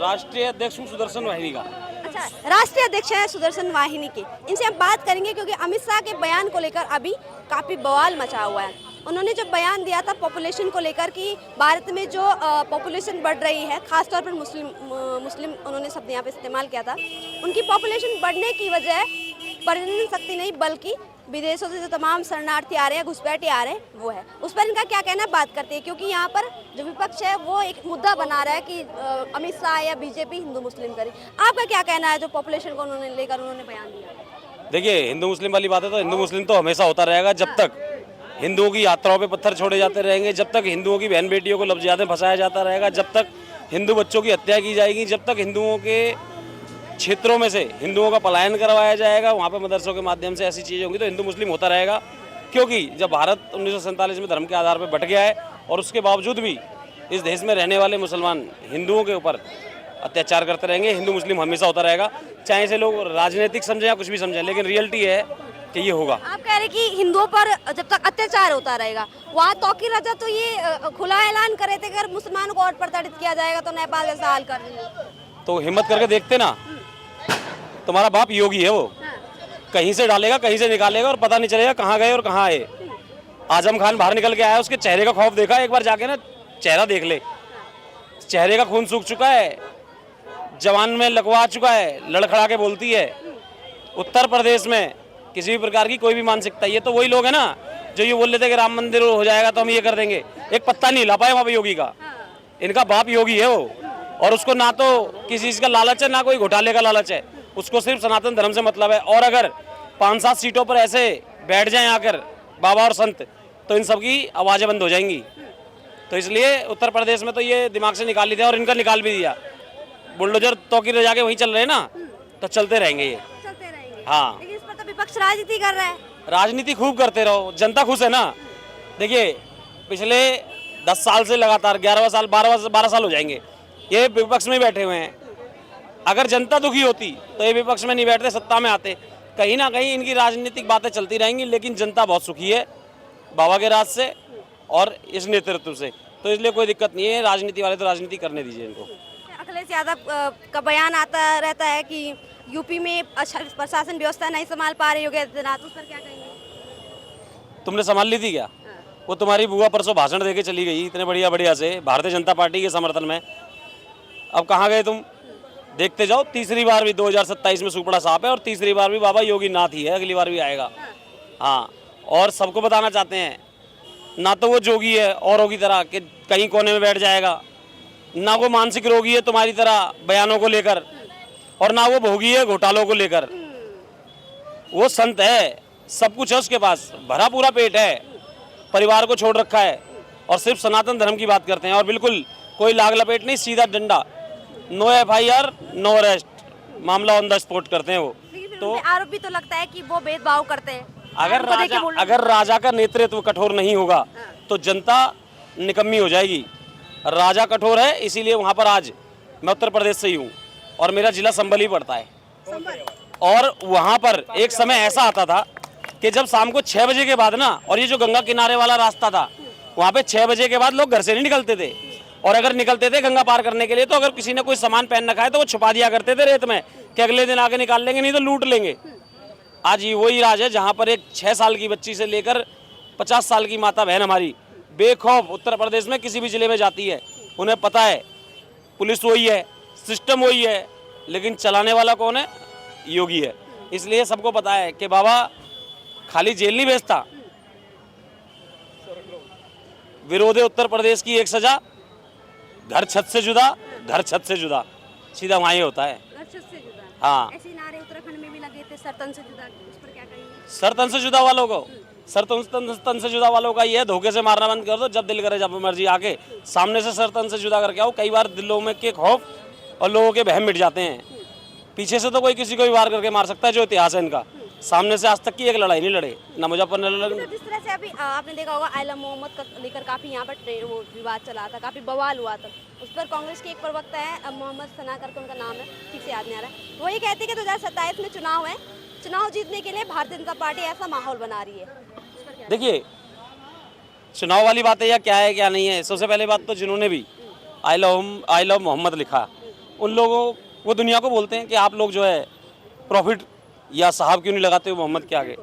राष्ट्रीय अध्यक्ष हूँ सुदर्शन वाहिनी का। अच्छा, राष्ट्रीय अध्यक्ष है सुदर्शन वाहिनी के, इनसे हम बात करेंगे क्योंकि अमित शाह के बयान को लेकर अभी काफी बवाल मचा हुआ है। उन्होंने जो बयान दिया था पॉपुलेशन को लेकर कि भारत में जो पॉपुलेशन बढ़ रही है, खासतौर पर मुस्लिम उन्होंने शब्द यहाँ पे इस्तेमाल किया था, उनकी पॉपुलेशन बढ़ने की वजह पर्यटन शक्ति नहीं बल्कि विदेशों से जो तमाम शरणार्थी आ रहे हैं, घुसपैठी आ रहे हैं, वो है। उस पर इनका क्या कहना, बात करते हैं। क्योंकि यहाँ पर जो विपक्ष है वो एक मुद्दा बना रहा है कि अमित शाह या बीजेपी हिंदू मुस्लिम करे। आपका क्या कहना है जो पॉपुलेशन को उन्होंने लेकर उन्होंने बयान दिया? देखिए, हिंदू मुस्लिम वाली बात है तो हिंदू मुस्लिम तो हमेशा होता रहेगा। जब तक हिंदुओं की यात्राओं पे पत्थर छोड़े जाते रहेंगे, जब तक हिंदुओं की बहन बेटियों को लफ्ज़ में फंसाया जाता रहेगा, जब तक हिंदू बच्चों की हत्या की जाएगी, जब तक हिंदुओं के क्षेत्रों में से हिंदुओं का पलायन करवाया जाएगा, वहाँ पे मदरसों के माध्यम से ऐसी चीज़ें होंगी तो हिंदू मुस्लिम होता रहेगा। क्योंकि जब भारत 1947 में धर्म के आधार पर बट गया है और उसके बावजूद भी इस देश में रहने वाले मुसलमान हिंदुओं के ऊपर अत्याचार करते रहेंगे। हिंदू मुस्लिम हमेशा होता रहेगा, चाहे इसे लोग राजनीतिक समझें या कुछ भी समझें, लेकिन रियलिटी है कि ये होगा। आप कह रहे कि हिंदुओं पर जब तक अत्याचार होता रहेगा, वहाँ तौकीर रजा तो ये खुला ऐलान करे थे अगर मुसलमानों को और प्रताड़ित किया जाएगा तो नेपाल जैसा हाल कर देंगे। तो हिम्मत करके देखते ना, तुम्हारा बाप योगी है, वो कहीं से डालेगा कहीं से निकालेगा और पता नहीं चलेगा कहाँ गए और कहाँ आए। आजम खान बाहर निकल के आया, उसके चेहरे का खौफ देखा, एक बार जाके ना चेहरा देख ले, चेहरे का खून सूख चुका है, जवान में लगवा चुका है, लड़खड़ा के बोलती है। उत्तर प्रदेश में किसी भी प्रकार की कोई भी मानसिकता, ये तो वही लोग हैं ना जो ये बोल लेते कि राम मंदिर हो जाएगा तो हम ये कर देंगे। एक पत्ता नहीं हिला पाए वहाँ पे योगी का। इनका बाप योगी है वो, और उसको ना तो किसी चीज़ का लालच है ना कोई घोटाले का लालच है, उसको सिर्फ सनातन धर्म से मतलब है। और अगर 5-7 सीटों पर ऐसे बैठ जाएं आकर बाबा और संत, तो इन सब की आवाज़ें बंद हो जाएंगी। तो इसलिए उत्तर प्रदेश में तो ये दिमाग से निकाल लिया और इनका निकाल भी दिया। बुलडोजर तौकीर जाके वहीं चल रहे हैं ना, तो चलते रहेंगे ये। चलते रहेंगे। हाँ, लेकिन इस पर तो विपक्ष राजनीति कर रहा है। राजनीति खूब करते रहो, जनता खुश है ना। देखिए, पिछले 10 साल से लगातार 11 साल 12 साल हो जाएंगे ये विपक्ष में बैठे हुए हैं। अगर जनता दुखी होती तो ये विपक्ष में नहीं बैठते, सत्ता में आते। कहीं ना कहीं इनकी राजनीतिक बातें चलती रहेंगी, लेकिन जनता बहुत सुखी है बाबा के राज से और इस नेतृत्व से, तो इसलिए कोई दिक्कत नहीं है। राजनीति वाले तो राजनीति करने दीजिए इनको। अखिलेश यादव का बयान आता रहता है कि यूपी में अच्छा प्रशासन व्यवस्था नहीं संभाल पा रहे योगी आदित्यनाथ, उस पर क्या कहेंगे? तुमने संभाल ली थी क्या? वो तुम्हारी बुआ परसों भाषण देके चली गई इतने बढ़िया से भारतीय जनता पार्टी के समर्थन में। अब कहाँ गए तुम? देखते जाओ, तीसरी बार भी 2027 में सुपड़ा साहब है और तीसरी बार भी बाबा योगी नाथ ही है, अगली बार भी आएगा। हाँ, और सबको बताना चाहते हैं ना तो वो जोगी है औरों की तरह कि कहीं कोने में बैठ जाएगा, ना वो मानसिक रोगी है तुम्हारी तरह बयानों को लेकर, और ना वो भोगी है घोटालों को लेकर। वो संत है, सब कुछ है उसके पास, भरा पूरा पेट है, परिवार को छोड़ रखा है और सिर्फ सनातन धर्म की बात करते हैं। और बिल्कुल कोई लाग लपेट नहीं, सीधा डंडा, नो FIR नो अरेस्ट, मामला ऑन द स्पॉट करते हैं वो। तो आरोप भी तो लगता है कि वो भेदभाव करते हैं। अगर राजा का नेतृत्व कठोर नहीं होगा तो जनता निकम्मी हो जाएगी। राजा कठोर है, इसीलिए वहाँ पर आज मैं उत्तर प्रदेश से ही हूँ और मेरा जिला संभल ही पड़ता है। और वहाँ पर एक समय ऐसा आता था कि जब शाम को 6 बजे के बाद ना, और ये जो गंगा किनारे वाला रास्ता था, वहाँ पे 6 बजे के बाद लोग घर से नहीं निकलते थे, और अगर निकलते थे गंगा पार करने के लिए तो अगर किसी ने कोई सामान पहन रखा है तो वो छुपा दिया करते थे रेत में कि अगले दिन आके निकाल लेंगे, नहीं तो लूट लेंगे। आज ये वही राज है जहाँ पर एक 6 साल की बच्ची से लेकर 50 साल की माता बहन हमारी बेखौफ उत्तर प्रदेश में किसी भी जिले में जाती है। उन्हें पता है पुलिस वही है, सिस्टम वही है, लेकिन चलाने वाला कौन है? योगी है। इसलिए सबको पता है कि बाबा खाली जेल नहीं भेजता, विरोध उत्तर प्रदेश की एक सजा, घर छत से जुदा, घर छत से जुदा, सीधा वहाँ होता है। हाँ, ऐसे नारे उत्तराखंड में भी लगे थे, सर तन से जुदा, उस पर क्या कहेंगे? सर तन से जुदा वालों को, सर तन से जुदा वालों का ये है, धोखे से मारना बंद कर दो, जब दिल करे जब मर्जी आके सामने से सर तन से जुदा करके आओ। कई बार दिलों में के खौफ और लोगों के बहम मिट जाते हैं। पीछे से तो कोई किसी को भी वार करके मार सकता है, जो इतिहास है इनका। सामने से आज तक की एक लड़ाई नहीं लड़े, ना मुजफ्फरनगर। तो जिस तरह से अभी आपने देखा होगा आयला मोहम्मद का लेकर काफी यहाँ पर वो विवाद चला था, काफी बवाल हुआ था। उस पर कांग्रेस के एक प्रवक्ता है मोहम्मद सना करके उनका नाम है, ठीक से याद नहीं आ रहा है, वो ये कहते हैं कि 2027 में चुनाव है, चुनाव जीतने के लिए भारतीय जनता पार्टी ऐसा माहौल बना रही है। देखिए, चुनाव वाली बात है या क्या है क्या नहीं है, सबसे पहले बात तो जिन्होंने भी आई लव मोहम्मद लिखा, उन लोगों वो दुनिया को बोलते हैं कि आप लोग जो है प्रॉफिट या साहब क्यों नहीं लगाते हो मोहम्मद के आगे,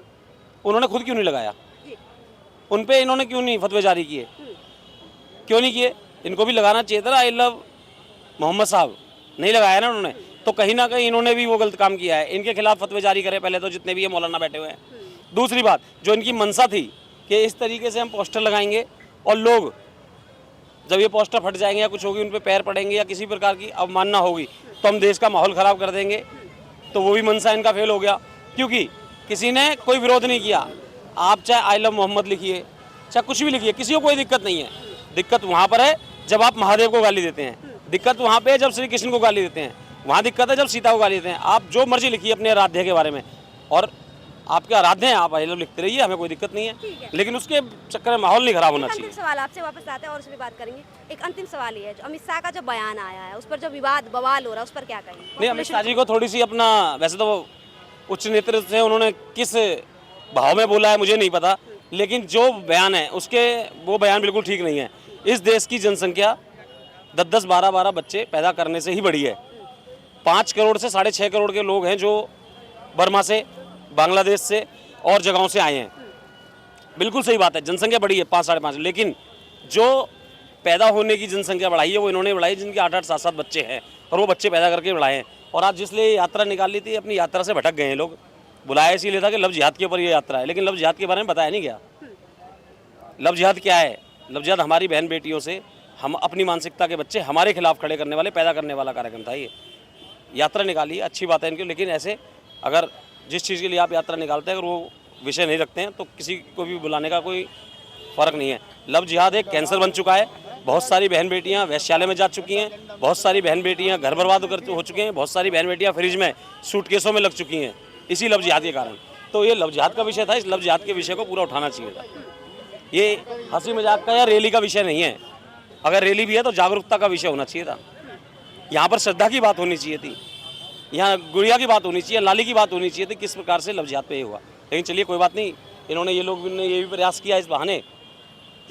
उन्होंने खुद क्यों नहीं लगाया, उन पे इन्होंने क्यों नहीं फतवे जारी किए, क्यों नहीं किए, इनको भी लगाना चाहिए था। आई लव मोहम्मद साहब नहीं लगाया ना उन्होंने, तो कहीं ना कहीं इन्होंने भी वो गलत काम किया है। इनके खिलाफ फतवे जारी करें पहले तो, जितने भी ये मौलाना बैठे हुए हैं। दूसरी बात, जो इनकी मंशा थी कि इस तरीके से हम पोस्टर लगाएंगे और लोग जब ये पोस्टर फट जाएंगे या कुछ होगी, उन पे पैर पड़ेंगे या किसी प्रकार की अवमानना होगी तो हम देश का माहौल ख़राब कर देंगे, तो वो भी मंशा इनका फेल हो गया। क्योंकि किसी ने कोई विरोध नहीं किया। आप चाहे आई लव मोहम्मद लिखिए, चाहे कुछ भी लिखिए, किसी को कोई दिक्कत नहीं है। दिक्कत वहाँ पर है जब आप महादेव को गाली देते हैं, दिक्कत वहाँ पे है जब श्री कृष्ण को गाली देते हैं, वहाँ दिक्कत है जब सीता को गाली देते हैं। आप जो मर्जी लिखिए अपने आराध्य के बारे में, और आपके आराध्य हैं, आप आई लव लिखते रहिए, हमें कोई दिक्कत नहीं है, लेकिन उसके चक्कर में माहौल नहीं खराब होना चाहिए। अंतिम सवाल आपसे वापस आते हैं और उस पर बात करेंगे। एक अंतिम सवाल ये है, जो अमित शाह का जो बयान आया है उस पर जो विवाद बवाल हो रहा है उस पर क्या कहेंगे? नहीं, अमित शाह जी को थोड़ी सी अपना, वैसे तो उच्च नेतृत्व से उन्होंने किस भाव में बोला है मुझे नहीं पता, लेकिन जो बयान है उसके वो बयान बिल्कुल ठीक नहीं है। इस देश की जनसंख्या 10-10, 12-12 बच्चे पैदा करने से ही बढ़ी है। 5 करोड़ से 6.5 करोड़ के लोग हैं जो बर्मा से, बांग्लादेश से और जगहों से आए हैं। बिल्कुल सही बात है, जनसंख्या बढ़ी है 5-5.5, लेकिन जो पैदा होने की जनसंख्या बढ़ाई है वो इन्होंने बढ़ाई जिनके 8-8, 7-7 बच्चे हैं, और वो बच्चे पैदा करके बढ़ाए हैं। और आज जिसलिए यात्रा निकाल ली थी, अपनी यात्रा से भटक गए हैं लोग। बुलाया इसीलिए था कि लव जिहाद के ऊपर ये यात्रा है, लेकिन लव जिहाद के बारे में बताया नहीं गया। लव जिहाद क्या है? लव जिहाद हमारी बहन बेटियों से, हम अपनी मानसिकता के बच्चे हमारे खिलाफ खड़े करने वाले, पैदा करने वाला कार्यक्रम था। ये यात्रा निकाली, अच्छी बात है इनकी, लेकिन ऐसे अगर जिस चीज़ के लिए आप यात्रा निकालते हैं अगर वो विषय नहीं रखते हैं तो किसी को भी बुलाने का कोई फ़र्क नहीं है। लव जिहाद एक कैंसर बन चुका है। बहुत सारी बहन बेटियां वैश्यालय में जा चुकी हैं, बहुत सारी बहन बेटियां घर बर्बाद हो चुके हैं, बहुत सारी बहन बेटियां फ्रिज में सूटकेसों में लग चुकी हैं इसी लव जिहाद के कारण। तो ये लव जिहाद का विषय था, इस लव जिहाद के विषय को पूरा उठाना चाहिए था। ये हंसी मजाक का या रैली का विषय नहीं है। अगर रैली भी है तो जागरूकता का विषय होना चाहिए था। यहाँ पर श्रद्धा की बात होनी चाहिए थी, यहाँ गुड़िया की बात होनी चाहिए, लाली की बात होनी चाहिए थी। किस प्रकार से लव जिहाद पे ये हुआ, लेकिन चलिए कोई बात नहीं, इन्होंने ये लोग ने ये भी प्रयास किया इस बहाने,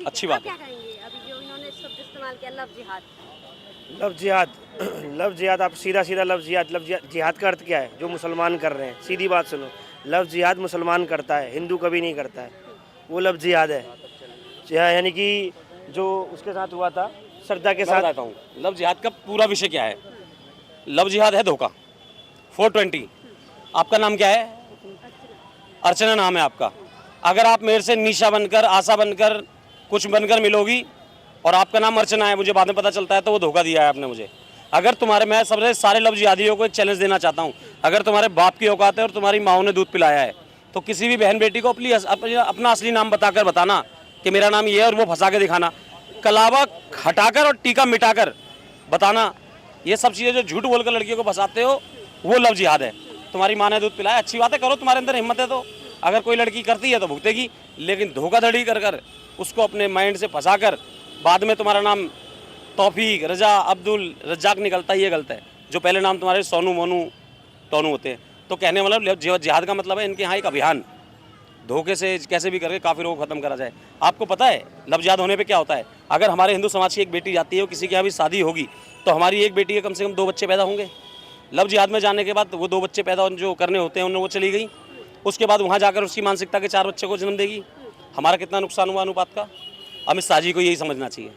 अच्छी बात है। क्या कहेंगे अभी जो इन्होंने शब्द इस्तेमाल किया लव जिहाद? लव जिहाद, लव जिहाद, आप सीधा सीधा लव जिहाद का अर्थ क्या है? जो मुसलमान कर रहे हैं, सीधी बात सुनो, लव जिहाद मुसलमान करता है, हिंदू कभी नहीं करता है, वो लव जिहाद है। यानी कि जो उसके साथ हुआ था श्रद्धा के साथ। बताता हूँ लव जिहाद का पूरा विषय क्या है। लव जिहाद है धोखा। 420, आपका नाम क्या है? अर्चना नाम है आपका। अगर आप मेरे से निशा बनकर, आशा बनकर, कुछ बनकर मिलोगी और आपका नाम अर्चना है, मुझे बाद में पता चलता है तो वो धोखा दिया है आपने मुझे। अगर तुम्हारे, मैं सबसे सारे लव जिहादियों को एक चैलेंज देना चाहता हूँ, अगर तुम्हारे बाप की औकात है और तुम्हारी माओ ने दूध पिलाया है तो किसी भी बहन बेटी को अपना असली नाम बताकर बताना कि मेरा नाम ये है, और वो फंसा के दिखाना, कलावा हटाकर और टीका मिटाकर बताना। ये सब चीज़ें जो झूठ बोलकर लड़कियों को फंसाते हो वो लव जिहाद है। तुम्हारी माँ ने दूध पिलाया, अच्छी बात है, करो, तुम्हारे अंदर हिम्मत है तो। अगर कोई लड़की करती है तो भुगतेगी, लेकिन धोखाधड़ी कर कर उसको अपने माइंड से फंसाकर बाद में तुम्हारा नाम तौफीक, रजा, अब्दुल, रज्जाक निकलता है, ये गलत है। जो पहले नाम तुम्हारे सोनू, मोनू, टोनू होते हैं। तो कहने मतलब जिहाद का मतलब है इनके यहाँ एक अभियान, धोखे से कैसे भी करके काफिरों को खत्म करा जाए। आपको पता है लव जिहाद होने पे क्या होता है? अगर हमारे हिंदू समाज की एक बेटी जाती है और किसी के यहाँ भी शादी होगी तो हमारी एक बेटी के कम से कम 2 बच्चे पैदा होंगे। लव जिहाद में जाने के बाद वो 2 बच्चे पैदा जो करने होते हैं उन्हें वो चली गई, उसके बाद वहाँ जाकर उसकी मानसिकता के 4 बच्चे को जन्म देगी। हमारा कितना नुकसान हुआ अनुपात का? अमित शाह जी को यही समझना चाहिए।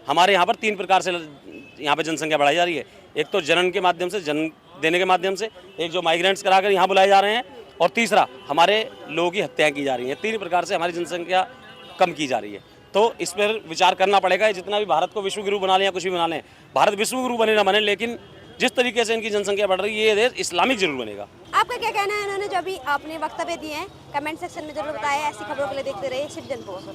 हमारे यहाँ पर 3 प्रकार से यहाँ पे जनसंख्या बढ़ाई जा रही है। एक तो जनन के माध्यम से, जन्म देने के माध्यम से, एक जो माइग्रेंट्स कराकर यहाँ बुलाए जा रहे हैं, और तीसरा हमारे लोगों की हत्याएं की जा रही हैं। 3 प्रकार से हमारी जनसंख्या कम की जा रही है। तो इस पर विचार करना पड़ेगा। जितना भी भारत को विश्व गुरु बना लें या कुछ भी बना लें, भारत विश्व गुरु बने ना बने, लेकिन जिस तरीके से इनकी जनसंख्या बढ़ रही है ये देश इस्लामिक जरूर बनेगा। आपका क्या कहना है? इन्होंने जो अभी अपने वक्तव्य दिए हैं कमेंट सेक्शन में जरूर बताया। ऐसी खबरों के लिए देखते रहिए सिटीजन पोस्ट।